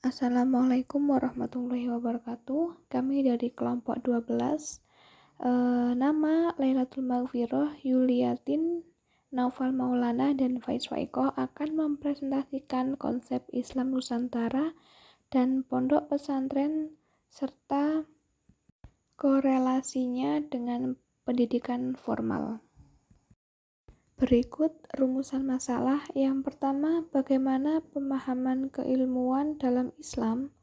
Assalamualaikum warahmatullahi wabarakatuh. Kami dari kelompok 12. Nama Lailatul Maghfirah, Yuliatin, Naufal Maulana, dan Faiz Waiko akan mempresentasikan konsep Islam Nusantara dan pondok pesantren serta korelasinya dengan pendidikan formal. Berikut rumusan masalah. Yang pertama, bagaimana pemahaman keilmuan dalam Islam.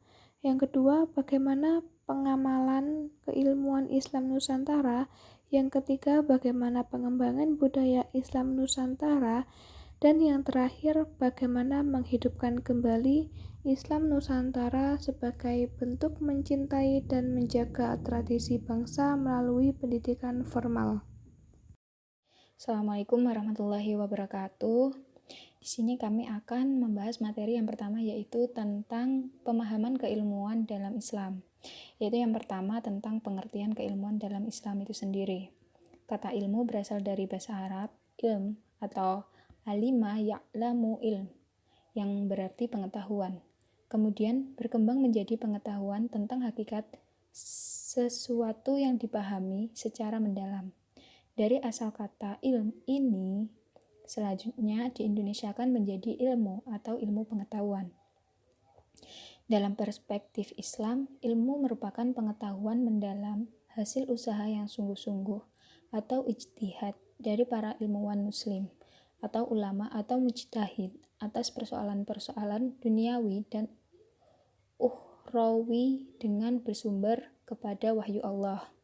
Yang kedua, bagaimana pengamalan keilmuan Islam Nusantara. Yang ketiga, bagaimana pengembangan budaya Islam Nusantara. Dan yang terakhir, bagaimana menghidupkan kembali Islam Nusantara sebagai bentuk mencintai dan menjaga tradisi bangsa melalui pendidikan formal. Assalamualaikum warahmatullahi wabarakatuh. Di sini kami akan membahas materi yang pertama, yaitu tentang pemahaman keilmuan dalam Islam. Yaitu yang pertama tentang pengertian keilmuan dalam Islam itu sendiri. Kata ilmu berasal dari bahasa Arab ilm atau alima ya'lamu ilm, yang berarti pengetahuan. Kemudian berkembang menjadi pengetahuan tentang hakikat sesuatu yang dipahami secara mendalam. Dari asal kata ilm ini, selanjutnya diindonesiakan menjadi ilmu atau ilmu pengetahuan. Dalam perspektif Islam, ilmu merupakan pengetahuan mendalam, hasil usaha yang sungguh-sungguh atau ijtihad dari para ilmuwan muslim atau ulama atau mujtahid atas persoalan-persoalan duniawi dan ukhrawi dengan bersumber kepada wahyu Allah.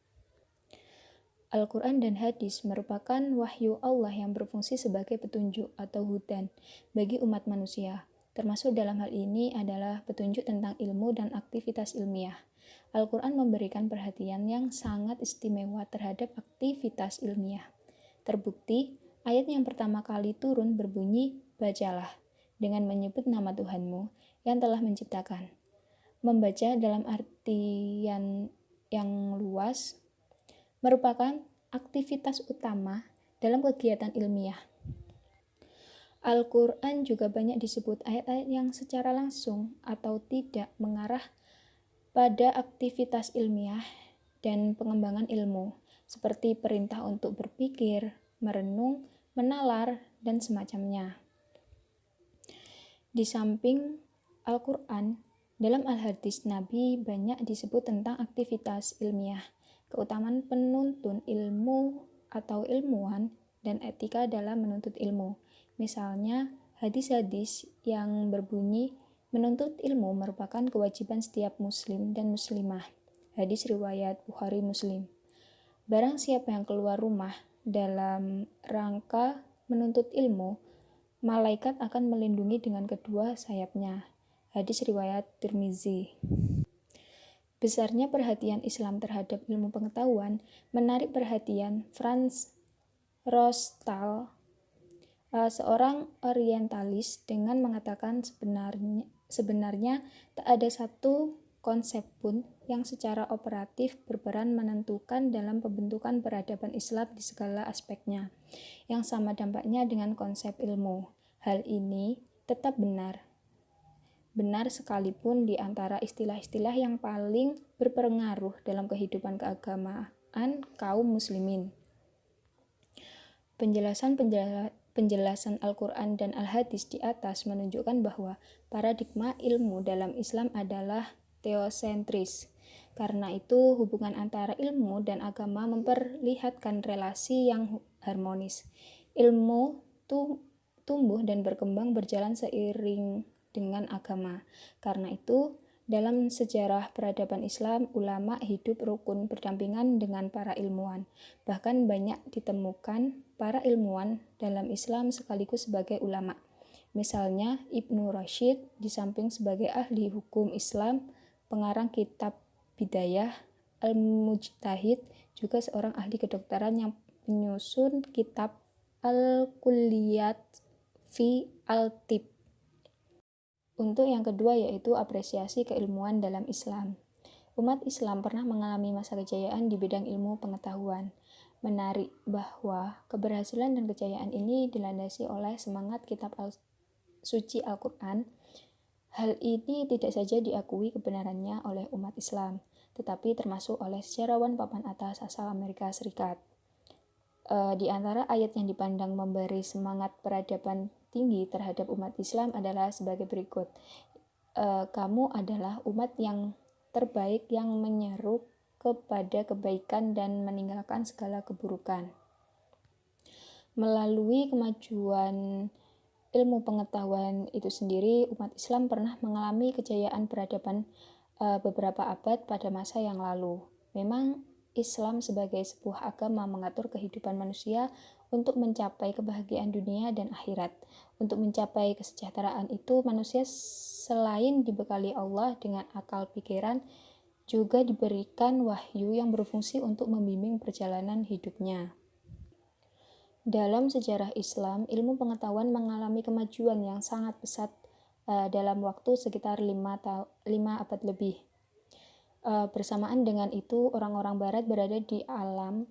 Al-Quran dan hadis merupakan wahyu Allah yang berfungsi sebagai petunjuk atau hudan bagi umat manusia. Termasuk dalam hal ini adalah petunjuk tentang ilmu dan aktivitas ilmiah. Al-Quran memberikan perhatian yang sangat istimewa terhadap aktivitas ilmiah. Terbukti, ayat yang pertama kali turun berbunyi, "Bacalah," dengan menyebut nama Tuhanmu yang telah menciptakan. Membaca dalam artian yang luas merupakan aktivitas utama dalam kegiatan ilmiah. Al-Quran juga banyak disebut ayat-ayat yang secara langsung atau tidak mengarah pada aktivitas ilmiah dan pengembangan ilmu, seperti perintah untuk berpikir, merenung, menalar, dan semacamnya. Di samping Al-Quran, dalam Al-Hadis Nabi banyak disebut tentang aktivitas ilmiah, keutamaan penuntun ilmu atau ilmuwan, dan etika dalam menuntut ilmu. Misalnya, hadis-hadis yang berbunyi, menuntut ilmu merupakan kewajiban setiap muslim dan muslimah. Hadis riwayat Bukhari Muslim. Barang siapa yang keluar rumah dalam rangka menuntut ilmu, malaikat akan melindungi dengan kedua sayapnya. Hadis riwayat Tirmizi. Besarnya perhatian Islam terhadap ilmu pengetahuan menarik perhatian Franz Rostal, seorang orientalis, dengan mengatakan sebenarnya tak ada satu konsep pun yang secara operatif berperan menentukan dalam pembentukan peradaban Islam di segala aspeknya, yang sama dampaknya dengan konsep ilmu. Hal ini tetap benar sekalipun di antara istilah-istilah yang paling berpengaruh dalam kehidupan keagamaan kaum muslimin. Penjelasan Al-Quran dan Al-Hadis di atas menunjukkan bahwa paradigma ilmu dalam Islam adalah teosentris. Karena itu, hubungan antara ilmu dan agama memperlihatkan relasi yang harmonis. Ilmu tumbuh dan berkembang berjalan seiring dengan agama. Karena itu, dalam sejarah peradaban Islam, ulama hidup rukun berdampingan dengan para ilmuwan. Bahkan banyak ditemukan para ilmuwan dalam Islam sekaligus sebagai ulama. Misalnya, Ibnu Rashid di samping sebagai ahli hukum Islam, pengarang kitab Bidayah Al-Mujtahid, juga seorang ahli kedokteran yang menyusun kitab Al-Kulliyat fi Al-Tib. Untuk yang kedua, yaitu apresiasi keilmuan dalam Islam. Umat Islam pernah mengalami masa kejayaan di bidang ilmu pengetahuan. Menarik bahwa keberhasilan dan kejayaan ini dilandasi oleh semangat kitab suci Al-Quran. Hal ini tidak saja diakui kebenarannya oleh umat Islam, tetapi termasuk oleh sejarawan papan atas asal Amerika Serikat. Di antara ayat yang dipandang memberi semangat peradaban tinggi terhadap umat Islam adalah sebagai berikut. Kamu adalah umat yang terbaik yang menyeru kepada kebaikan dan meninggalkan segala keburukan. Melalui kemajuan ilmu pengetahuan itu sendiri, umat Islam pernah mengalami kejayaan peradaban beberapa abad pada masa yang lalu. Memang Islam sebagai sebuah agama mengatur kehidupan manusia untuk mencapai kebahagiaan dunia dan akhirat. Untuk mencapai kesejahteraan itu, manusia selain dibekali Allah dengan akal pikiran, juga diberikan wahyu yang berfungsi untuk membimbing perjalanan hidupnya. Dalam sejarah Islam, ilmu pengetahuan mengalami kemajuan yang sangat pesat dalam waktu sekitar 5 abad lebih. Bersamaan dengan itu, orang-orang barat berada di alam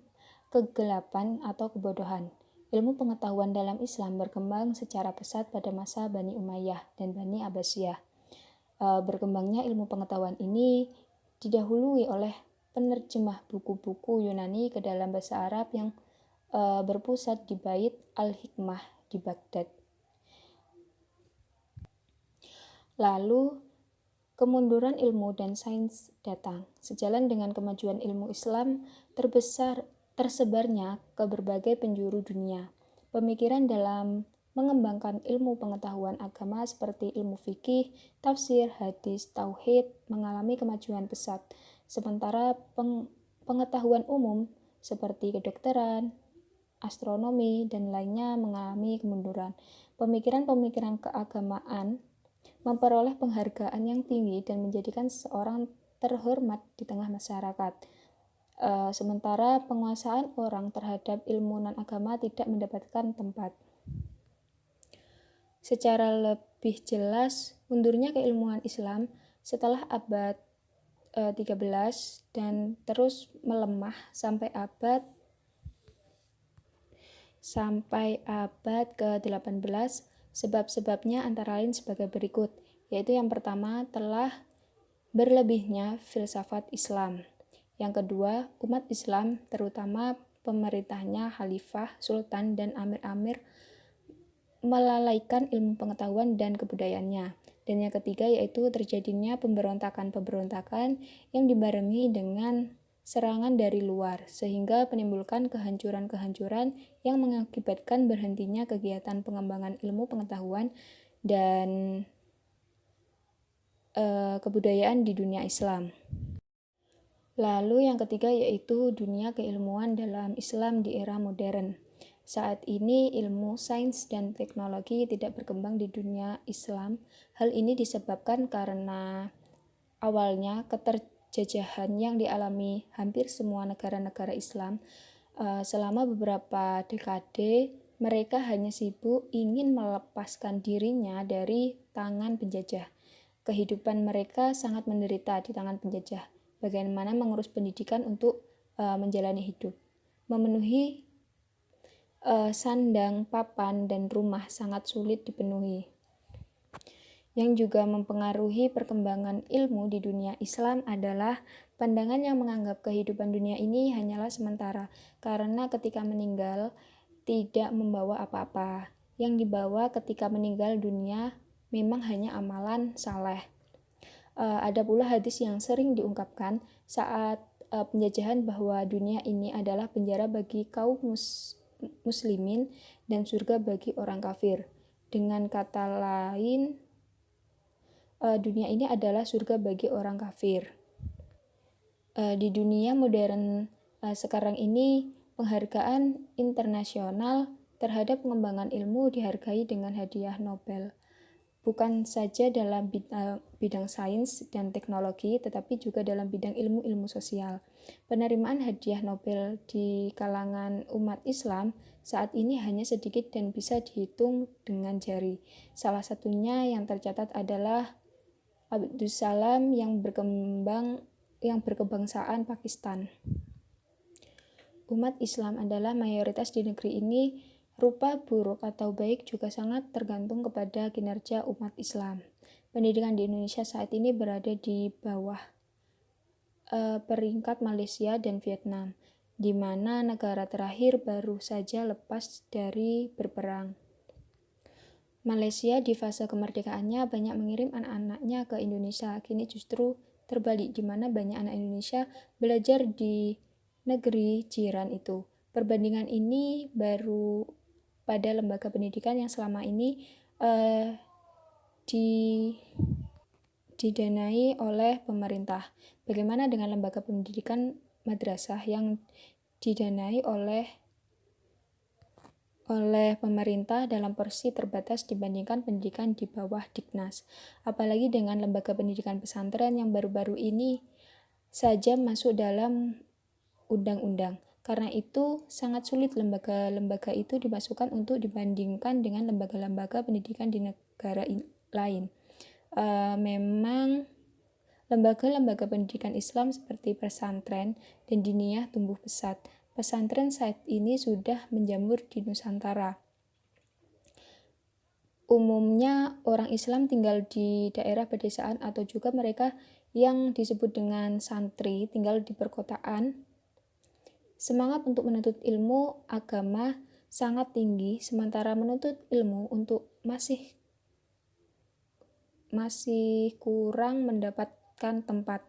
kegelapan atau kebodohan. Ilmu pengetahuan dalam Islam berkembang secara pesat pada masa Bani Umayyah dan Bani Abbasiyah. Berkembangnya ilmu pengetahuan ini didahului oleh penerjemah buku-buku Yunani ke dalam bahasa Arab yang berpusat di Bait Al-Hikmah di Baghdad. Lalu, kemunduran ilmu dan sains datang. Sejalan dengan kemajuan ilmu Islam, tersebarnya ke berbagai penjuru dunia. Pemikiran dalam mengembangkan ilmu pengetahuan agama seperti ilmu fikih, tafsir, hadis, tauhid mengalami kemajuan pesat. Sementara pengetahuan umum seperti kedokteran, astronomi, dan lainnya mengalami kemunduran. Pemikiran-pemikiran keagamaan memperoleh penghargaan yang tinggi dan menjadikan seseorang terhormat di tengah masyarakat. Sementara penguasaan orang terhadap ilmu non-agama tidak mendapatkan tempat. Secara lebih jelas, mundurnya keilmuan Islam setelah abad 13 dan terus melemah sampai abad ke-18. Sebab-sebabnya antara lain sebagai berikut, yaitu yang pertama telah berlebihnya filsafat Islam. Yang kedua, umat Islam terutama pemerintahnya khalifah, sultan, dan amir-amir melalaikan ilmu pengetahuan dan kebudayaannya. Dan yang ketiga yaitu terjadinya pemberontakan-pemberontakan yang dibarengi dengan serangan dari luar, sehingga menimbulkan kehancuran-kehancuran yang mengakibatkan berhentinya kegiatan pengembangan ilmu pengetahuan dan kebudayaan di dunia Islam. Lalu yang ketiga yaitu dunia keilmuan dalam Islam di era modern. Saat ini ilmu sains dan teknologi tidak berkembang di dunia Islam. Hal ini disebabkan karena awalnya keterjajahan yang dialami hampir semua negara-negara Islam. Selama beberapa dekade, mereka hanya sibuk ingin melepaskan dirinya dari tangan penjajah. Kehidupan mereka sangat menderita di tangan penjajah. Bagaimana mengurus pendidikan untuk menjalani hidup. Memenuhi sandang, papan, dan rumah sangat sulit dipenuhi. Yang juga mempengaruhi perkembangan ilmu di dunia Islam adalah pandangan yang menganggap kehidupan dunia ini hanyalah sementara, karena ketika meninggal tidak membawa apa-apa. Yang dibawa ketika meninggal dunia memang hanya amalan saleh. Ada pula hadis yang sering diungkapkan saat penjajahan bahwa dunia ini adalah penjara bagi kaum muslimin dan surga bagi orang kafir. Dengan kata lain, dunia ini adalah surga bagi orang kafir. Di dunia modern sekarang ini, penghargaan internasional terhadap pengembangan ilmu dihargai dengan hadiah Nobel. Bukan saja dalam bidang sains dan teknologi, tetapi juga dalam bidang ilmu-ilmu sosial. Penerimaan hadiah Nobel di kalangan umat Islam saat ini hanya sedikit dan bisa dihitung dengan jari. Salah satunya yang tercatat adalah Abdussalam yang berkebangsaan Pakistan. Umat Islam adalah mayoritas di negeri ini. Rupa buruk atau baik juga sangat tergantung kepada kinerja umat Islam. pendidikan di Indonesia saat ini berada di bawah peringkat Malaysia dan Vietnam, di mana negara terakhir baru saja lepas dari berperang. Malaysia di fase kemerdekaannya banyak mengirim anak-anaknya ke Indonesia. Kini justru terbalik, di mana banyak anak Indonesia belajar di negeri jiran itu. Perbandingan ini baru pada lembaga pendidikan yang selama ini didanai oleh pemerintah. Bagaimana dengan lembaga pendidikan madrasah yang didanai oleh pemerintah dalam porsi terbatas dibandingkan pendidikan di bawah Dignas. Apalagi dengan lembaga pendidikan pesantren yang baru-baru ini saja masuk dalam undang-undang. Karena itu sangat sulit lembaga-lembaga itu dimasukkan untuk dibandingkan dengan lembaga-lembaga pendidikan di negara lain. Memang lembaga-lembaga pendidikan Islam seperti pesantren dan diniyah tumbuh pesat. Pesantren saat ini sudah menjamur di Nusantara. Umumnya orang Islam tinggal di daerah pedesaan atau juga mereka yang disebut dengan santri tinggal di perkotaan. Semangat untuk menuntut ilmu agama sangat tinggi, sementara menuntut ilmu untuk masih kurang mendapatkan tempat.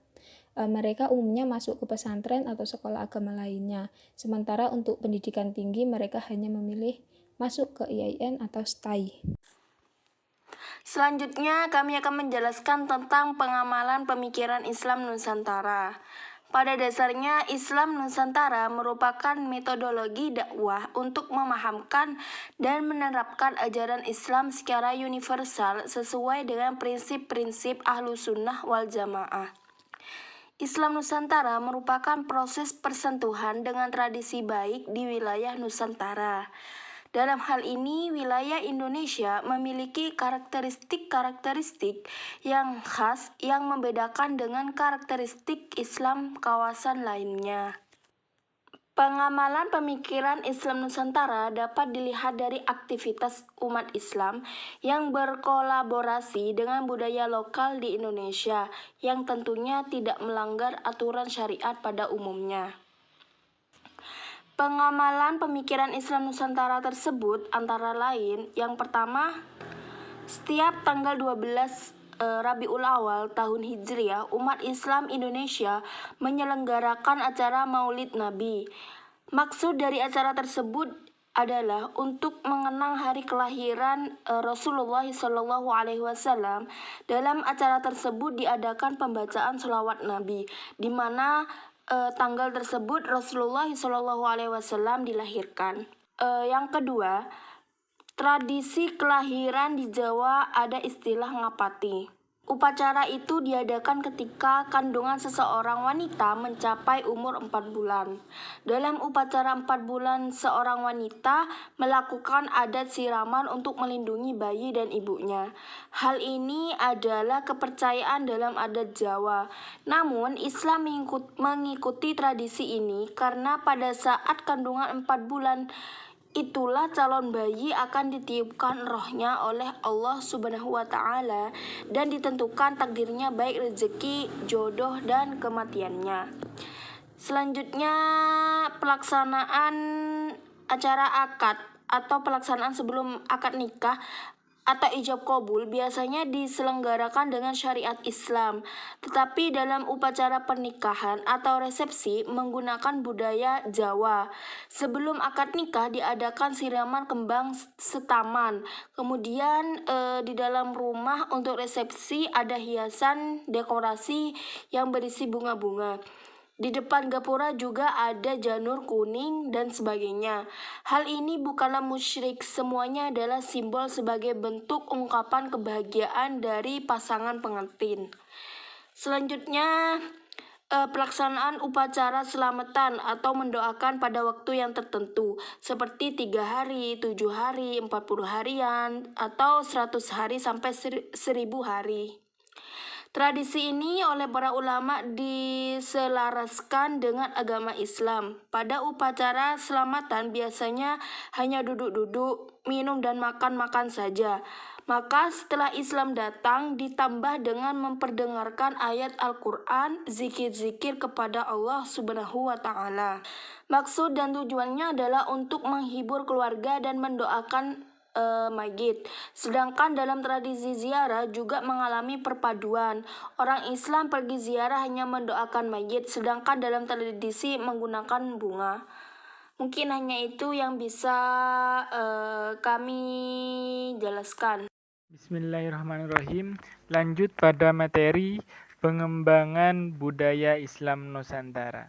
Mereka umumnya masuk ke pesantren atau sekolah agama lainnya. Sementara untuk pendidikan tinggi mereka hanya memilih masuk ke IAIN atau STAI. Selanjutnya kami akan menjelaskan tentang pengamalan pemikiran Islam Nusantara. Pada dasarnya, Islam Nusantara merupakan metodologi dakwah untuk memahamkan dan menerapkan ajaran Islam secara universal sesuai dengan prinsip-prinsip Ahlussunnah wal Jamaah. Islam Nusantara merupakan proses persentuhan dengan tradisi baik di wilayah Nusantara. Dalam hal ini, wilayah Indonesia memiliki karakteristik-karakteristik yang khas yang membedakan dengan karakteristik Islam kawasan lainnya. Pengamalan pemikiran Islam Nusantara dapat dilihat dari aktivitas umat Islam yang berkolaborasi dengan budaya lokal di Indonesia yang tentunya tidak melanggar aturan syariat pada umumnya. Pengamalan pemikiran Islam Nusantara tersebut antara lain, yang pertama, setiap tanggal 12 Rabiul Awal tahun Hijriah, umat Islam Indonesia menyelenggarakan acara Maulid Nabi. Maksud dari acara tersebut adalah untuk mengenang hari kelahiran Rasulullah SAW. Dalam acara tersebut diadakan pembacaan sholawat Nabi, di mana tanggal tersebut Rasulullah SAW dilahirkan. Yang kedua, tradisi kelahiran di Jawa ada istilah ngapati. Upacara itu diadakan ketika kandungan seseorang wanita mencapai umur 4 bulan. Dalam upacara 4 bulan, seorang wanita melakukan adat siraman untuk melindungi bayi dan ibunya. Hal ini adalah kepercayaan dalam adat Jawa. Namun, Islam mengikuti tradisi ini karena pada saat kandungan 4 bulan, itulah calon bayi akan ditiupkan rohnya oleh Allah Subhanahu wa Ta'ala dan ditentukan takdirnya baik rezeki, jodoh, dan kematiannya. Selanjutnya, pelaksanaan acara akad atau pelaksanaan sebelum akad nikah atau ijab kabul biasanya diselenggarakan dengan syariat Islam, tetapi dalam upacara pernikahan atau resepsi menggunakan budaya Jawa. Sebelum akad nikah diadakan siraman kembang setaman. Kemudian di dalam rumah untuk resepsi ada hiasan dekorasi yang berisi bunga-bunga. Di depan gapura juga ada janur kuning dan sebagainya. Hal ini bukanlah musyrik, semuanya adalah simbol sebagai bentuk ungkapan kebahagiaan dari pasangan pengantin. Selanjutnya, pelaksanaan upacara selamatan atau mendoakan pada waktu yang tertentu, seperti 3 hari, 7 hari, 40 harian, atau 100 hari sampai 1000 hari. Tradisi ini oleh para ulama diselaraskan dengan agama Islam. Pada upacara selamatan biasanya hanya duduk-duduk, minum dan makan-makan saja. Maka setelah Islam datang ditambah dengan memperdengarkan ayat Al-Quran, zikir-zikir kepada Allah Subhanahu wa Ta'ala. Maksud dan tujuannya adalah untuk menghibur keluarga dan mendoakan mayit. Sedangkan dalam tradisi ziarah juga mengalami perpaduan. Orang Islam pergi ziarah hanya mendoakan mayit, sedangkan dalam tradisi menggunakan bunga. Mungkin hanya itu yang bisa kami jelaskan. Bismillahirrahmanirrahim. Lanjut pada materi pengembangan budaya Islam Nusantara.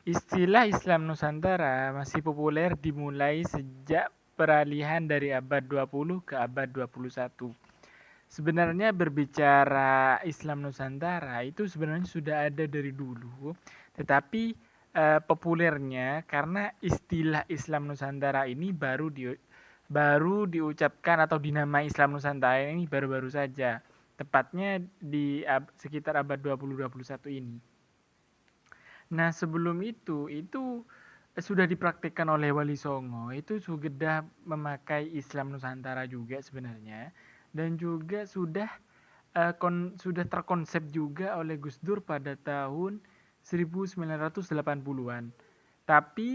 Istilah Islam Nusantara masih populer dimulai sejak peralihan dari abad 20 ke abad 21. Sebenarnya berbicara Islam Nusantara itu sebenarnya sudah ada dari dulu, tetapi populernya karena istilah Islam Nusantara ini baru diucapkan atau dinamai Islam Nusantara ini baru-baru saja, tepatnya di sekitar abad 20-21 ini. Nah, sebelum itu sudah dipraktikkan oleh Wali Songo, itu sudah memakai Islam Nusantara juga sebenarnya, dan juga sudah terkonsep juga oleh Gus Dur pada tahun 1980-an. Tapi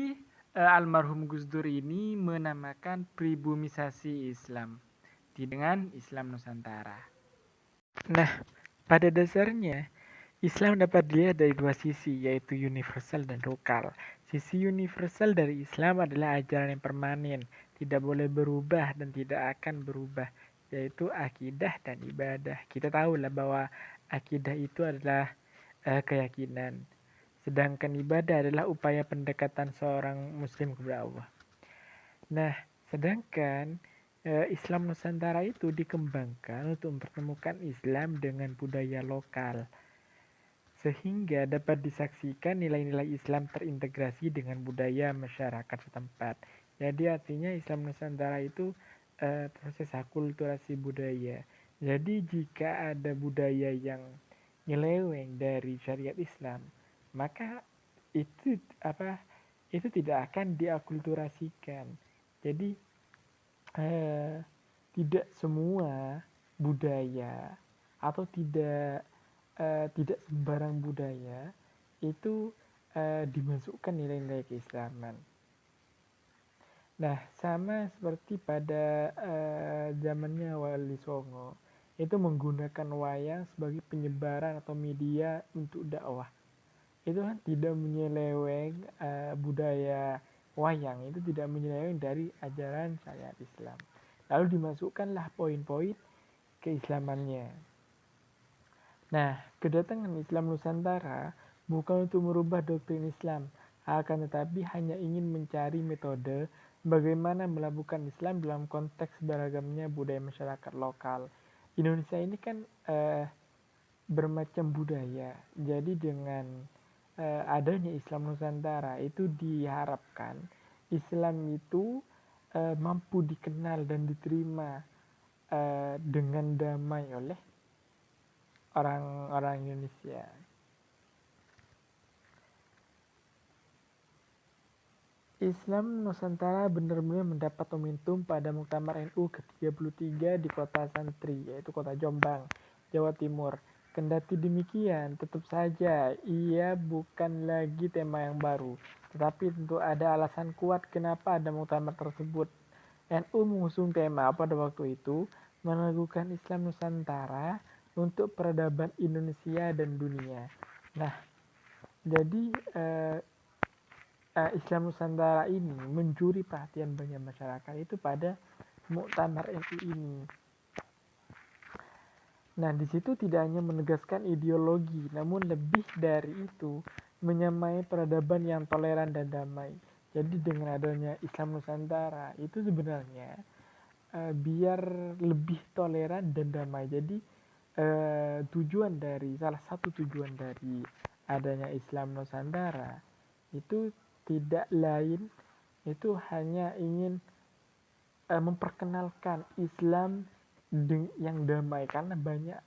almarhum Gus Dur ini menamakan pribumisasi Islam dengan Islam Nusantara. Nah, pada dasarnya Islam dapat dilihat dari dua sisi, yaitu universal dan lokal. Sisi universal dari Islam adalah ajaran yang permanen, tidak boleh berubah dan tidak akan berubah, yaitu akidah dan ibadah. Kita tahu lah bahwa akidah itu adalah keyakinan, sedangkan ibadah adalah upaya pendekatan seorang muslim kepada Allah. Nah, sedangkan Islam Nusantara itu dikembangkan untuk mempertemukan Islam dengan budaya lokal, sehingga dapat disaksikan nilai-nilai Islam terintegrasi dengan budaya masyarakat setempat. Jadi artinya Islam Nusantara itu proses akulturasi budaya. Jadi jika ada budaya yang nyeleweng dari syariat Islam, maka itu tidak akan diakulturasikan. Jadi tidak semua budaya atau tidak sembarang budaya itu dimasukkan nilai-nilai keislaman. Nah, sama seperti pada zamannya Wali Songo, itu menggunakan wayang sebagai penyebaran atau media untuk dakwah. Itu kan tidak menyeleweng budaya wayang, itu tidak menyeleweng dari ajaran syariat Islam. Lalu dimasukkanlah poin-poin keislamannya. Nah, kedatangan Islam Nusantara bukan untuk merubah doktrin Islam, akan tetapi hanya ingin mencari metode bagaimana melabuhkan Islam dalam konteks beragamnya budaya masyarakat lokal. Indonesia ini kan bermacam budaya, jadi dengan adanya Islam Nusantara itu diharapkan Islam itu mampu dikenal dan diterima dengan damai oleh orang-orang Indonesia. Islam Nusantara benar-benar mendapat momentum pada Muktamar NU ke-33 di kota Santri, yaitu kota Jombang, Jawa Timur. Kendati demikian, tetap saja ia bukan lagi tema yang baru, tetapi tentu ada alasan kuat kenapa ada muktamar tersebut. NU mengusung tema pada waktu itu meneguhkan Islam Nusantara untuk peradaban Indonesia dan dunia. Nah, jadi Islam Nusantara ini mencuri perhatian banyak masyarakat itu pada Muktamar NU ini. Nah, di situ tidak hanya menegaskan ideologi, namun lebih dari itu menyamai peradaban yang toleran dan damai. Jadi dengan adanya Islam Nusantara itu sebenarnya biar lebih toleran dan damai. Jadi salah satu tujuan dari adanya Islam Nusantara itu tidak lain itu hanya ingin memperkenalkan Islam yang damai, karena banyak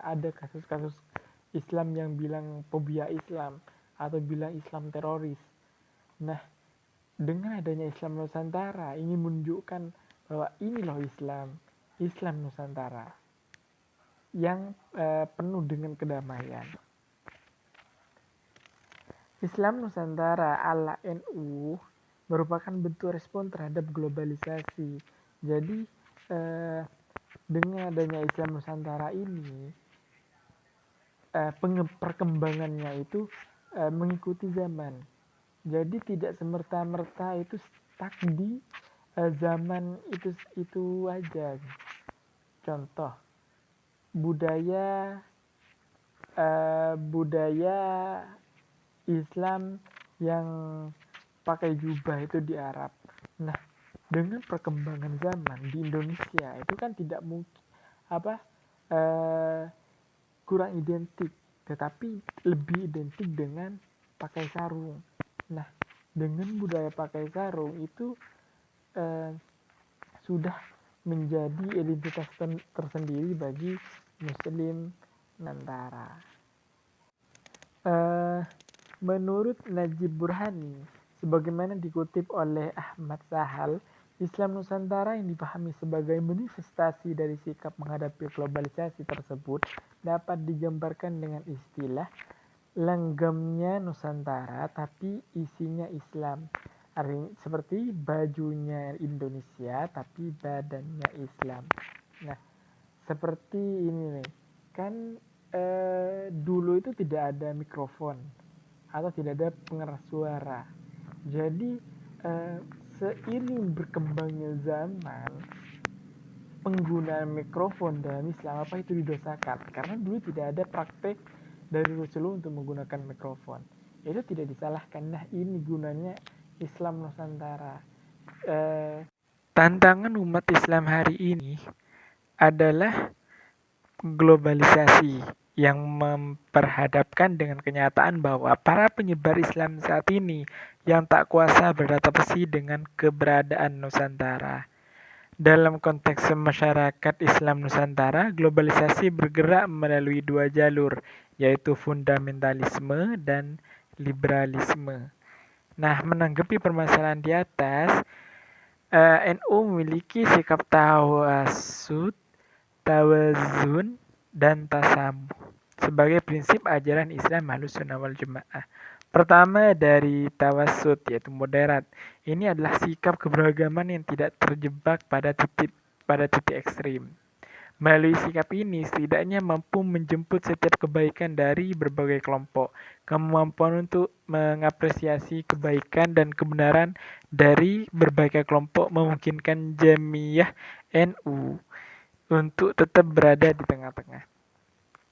ada kasus-kasus Islam yang bilang fobia Islam atau bilang Islam teroris. Nah, dengan adanya Islam Nusantara ingin menunjukkan bahwa ini loh Islam, Islam Nusantara yang penuh dengan kedamaian. Islam Nusantara ala NU merupakan bentuk respon terhadap globalisasi. Jadi dengan adanya Islam Nusantara ini, perkembangannya itu mengikuti zaman. Jadi tidak semerta-merta itu stuck di zaman itu aja. Contoh budaya Islam yang pakai jubah itu di Arab. Nah, dengan perkembangan zaman di Indonesia itu kan tidak mungkin kurang identik, tetapi lebih identik dengan pakai sarung. Nah, dengan budaya pakai sarung itu sudah menjadi identitas tersendiri bagi Muslim Nusantara. Menurut Najib Burhani, sebagaimana dikutip oleh Ahmad Sahal, Islam Nusantara yang dipahami sebagai manifestasi dari sikap menghadapi globalisasi tersebut dapat digambarkan dengan istilah lenggamnya Nusantara tapi isinya Islam. Artinya seperti bajunya Indonesia tapi badannya Islam. Nah, seperti ini nih, kan dulu itu tidak ada mikrofon atau tidak ada pengeras suara. Jadi seiring berkembangnya zaman, penggunaan mikrofon dalam Islam apa itu didosakan, karena dulu tidak ada praktek dari Rasulullah untuk menggunakan mikrofon. Itu tidak disalahkan. Nah, ini gunanya Islam Nusantara. Tantangan umat Islam hari ini adalah globalisasi yang memperhadapkan dengan kenyataan bahwa para penyebar Islam saat ini yang tak kuasa beradaptasi dengan keberadaan Nusantara. Dalam konteks masyarakat Islam Nusantara, globalisasi bergerak melalui dua jalur, yaitu fundamentalisme dan liberalisme. Nah, menanggapi permasalahan di atas, NU memiliki sikap tawazun, dan tasamuh sebagai prinsip ajaran Islam Ahlussunnah wal Jamaah. Pertama dari tawasud, yaitu moderat. Ini adalah sikap keberagaman yang tidak terjebak pada titik ekstrim. Melalui sikap ini, setidaknya mampu menjemput setiap kebaikan dari berbagai kelompok. Kemampuan untuk mengapresiasi kebaikan dan kebenaran dari berbagai kelompok memungkinkan Jamiah NU untuk tetap berada di tengah-tengah.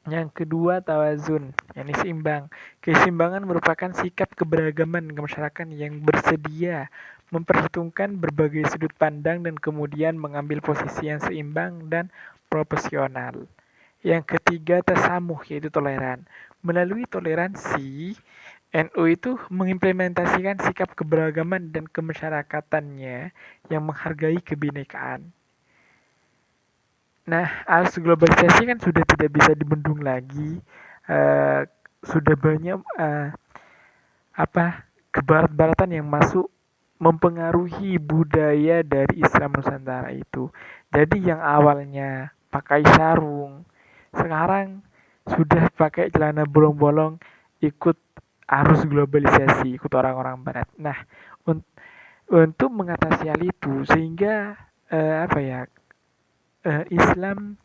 Yang kedua, tawazun, yakni seimbang. Keseimbangan merupakan sikap keberagaman masyarakat yang bersedia memperhitungkan berbagai sudut pandang dan kemudian mengambil posisi yang seimbang dan proporsional. Yang ketiga, tasamuh, yaitu toleran. Melalui toleransi, NU itu mengimplementasikan sikap keberagaman dan kemasyarakatannya yang menghargai kebinekaan. Nah, arus globalisasi kan sudah tidak bisa dibendung lagi. Sudah banyak kebarat-baratan yang masuk mempengaruhi budaya dari Islam Nusantara itu. Jadi yang awalnya pakai sarung, sekarang sudah pakai celana bolong-bolong, ikut arus globalisasi, ikut orang-orang barat. Nah, untuk mengatasi hal itu sehingga Islam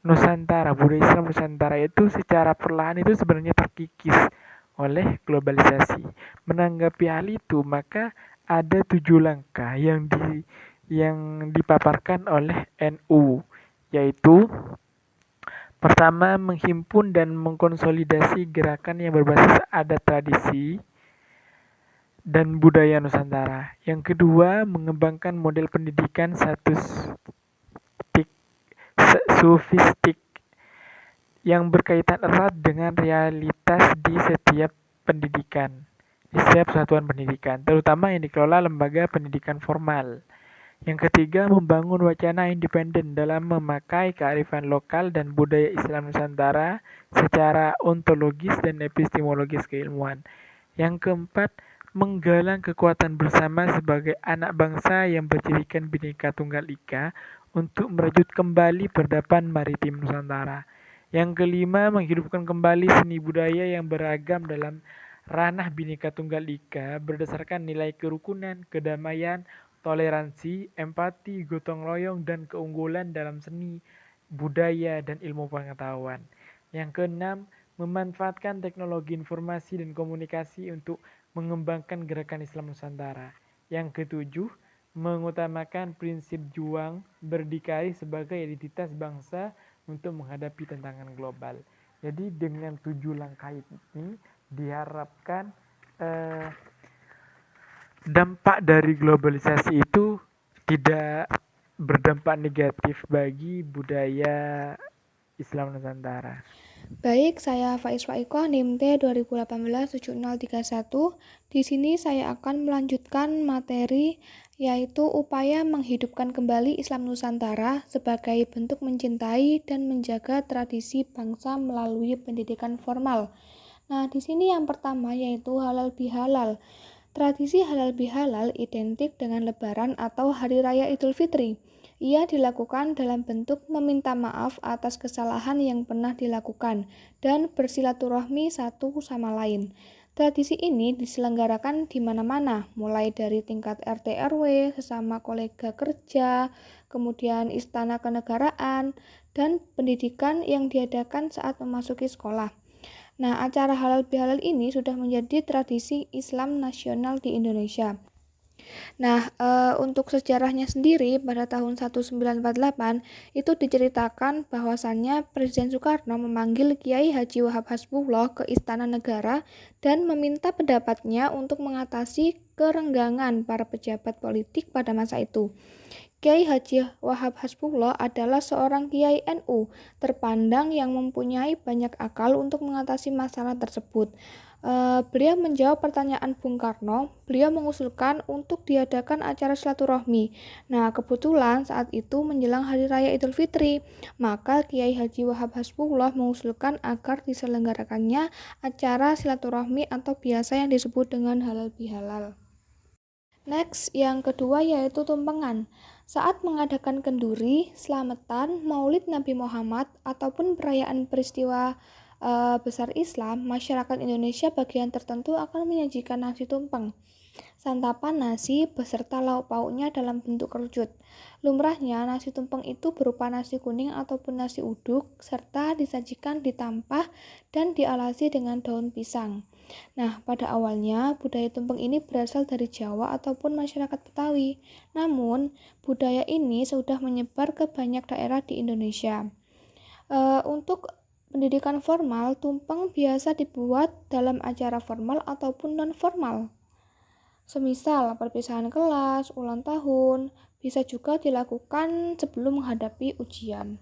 Nusantara, budaya Islam Nusantara itu secara perlahan itu sebenarnya terkikis oleh globalisasi. Menanggapi hal itu, maka ada 7 langkah yang dipaparkan oleh NU, yaitu pertama, menghimpun dan mengkonsolidasi gerakan yang berbasis adat tradisi dan budaya Nusantara. Yang kedua, mengembangkan model pendidikan sofistik yang berkaitan erat dengan realitas di setiap satuan pendidikan, terutama yang dikelola lembaga pendidikan formal. Yang ketiga, membangun wacana independen dalam memakai kearifan lokal dan budaya Islam Nusantara secara ontologis dan epistemologis keilmuan. Yang keempat, menggalang kekuatan bersama sebagai anak bangsa yang bercirikan Bhinneka Tunggal Ika untuk merajut kembali peradaban maritim Nusantara. Yang kelima, menghidupkan kembali seni budaya yang beragam dalam ranah Bhinneka Tunggal Ika berdasarkan nilai kerukunan, kedamaian, toleransi, empati, gotong royong, dan keunggulan dalam seni, budaya, dan ilmu pengetahuan. Yang keenam, memanfaatkan teknologi informasi dan komunikasi untuk mengembangkan gerakan Islam Nusantara. Yang ketujuh, mengutamakan prinsip juang berdikari sebagai identitas bangsa untuk menghadapi tantangan global. Jadi dengan 7 langkah ini diharapkan dampak dari globalisasi itu tidak berdampak negatif bagi budaya Islam Nusantara. Baik, saya Faiz Faiko, NIM T 2018-7031. Di sini saya akan melanjutkan materi yaitu upaya menghidupkan kembali Islam Nusantara sebagai bentuk mencintai dan menjaga tradisi bangsa melalui pendidikan formal. Nah, di sini yang pertama yaitu halal bihalal. Tradisi halal bihalal identik dengan Lebaran atau Hari Raya Idul Fitri. Ia dilakukan dalam bentuk meminta maaf atas kesalahan yang pernah dilakukan dan bersilaturahmi satu sama lain. Tradisi ini diselenggarakan di mana-mana, mulai dari tingkat RT RW, sesama kolega kerja, kemudian istana kenegaraan, dan pendidikan yang diadakan saat memasuki sekolah. Nah, acara halal bihalal ini sudah menjadi tradisi Islam nasional di Indonesia. Nah, untuk sejarahnya sendiri pada tahun 1948 itu diceritakan bahwasannya Presiden Soekarno memanggil Kiai Haji Wahab Hasbullah ke Istana Negara dan meminta pendapatnya untuk mengatasi kerenggangan para pejabat politik pada masa itu. Kiai Haji Wahab Hasbullah adalah seorang Kiai NU terpandang yang mempunyai banyak akal untuk mengatasi masalah tersebut. Beliau menjawab pertanyaan Bung Karno. Beliau mengusulkan untuk diadakan acara silaturahmi. Nah, kebetulan saat itu menjelang Hari Raya Idul Fitri, maka Kiai Haji Wahab Hasbullah mengusulkan agar diselenggarakannya acara silaturahmi atau biasa yang disebut dengan halal bihalal. Next, yang kedua yaitu tumpengan. Saat mengadakan kenduri, selamatan, Maulid Nabi Muhammad, ataupun perayaan peristiwa besar Islam, masyarakat Indonesia bagian tertentu akan menyajikan nasi tumpeng. Santapan nasi beserta lauk pauknya dalam bentuk kerucut. Lumrahnya nasi tumpeng itu berupa nasi kuning ataupun nasi uduk serta disajikan ditampah dan dialasi dengan daun pisang. Nah, pada awalnya budaya tumpeng ini berasal dari Jawa ataupun masyarakat Betawi. Namun, budaya ini sudah menyebar ke banyak daerah di Indonesia. Untuk pendidikan formal, tumpeng biasa dibuat dalam acara formal ataupun non-formal. Semisal perpisahan kelas, ulang tahun, bisa juga dilakukan sebelum menghadapi ujian.